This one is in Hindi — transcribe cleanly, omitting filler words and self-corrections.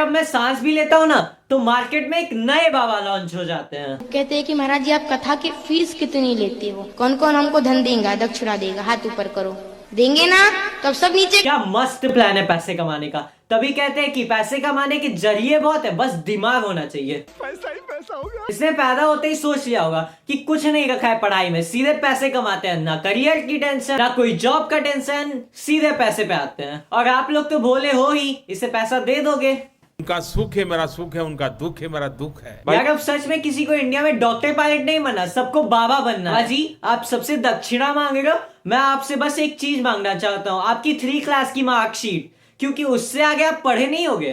अब मैं सांस भी लेता हूँ ना तो मार्केट में एक नए बाबा लॉन्च हो जाते हैं। कहते हैं कि महाराज जी आप कथा की फीस कितनी लेते हो, कौन कौन हमको धन देगा, दक्षिणा देगा, हाथ ऊपर करो, देंगे ना तो अब सब नीचे। क्या मस्त प्लान है पैसे कमाने का। तभी कहते हैं कि पैसे कमाने के जरिए बहुत है, बस दिमाग होना चाहिए। पैसा ही पैसा होगा। इसने पैदा होते ही सोच लिया होगा कि कुछ नहीं रखा है पढ़ाई में, सीधे पैसे कमाते हैं, ना करियर की टेंशन ना कोई जॉब का टेंशन, सीधे पैसे पे आते हैं। और आप लोग तो भोले हो ही, इसे पैसा दे दोगे। उनका सुख है मेरा सुख है, उनका दुख है मेरा दुख है। यार अब सच में किसी को इंडिया में डॉक्टर पायलट नहीं बनना, सबको बाबा बनना है। जी आप सबसे दक्षिणा मांग रहे हो, मैं आपसे बस एक चीज मांगना चाहता हूँ, आपकी 3 क्लास की मार्कशीट, क्योंकि उससे आगे आप पढ़े नहीं होगे।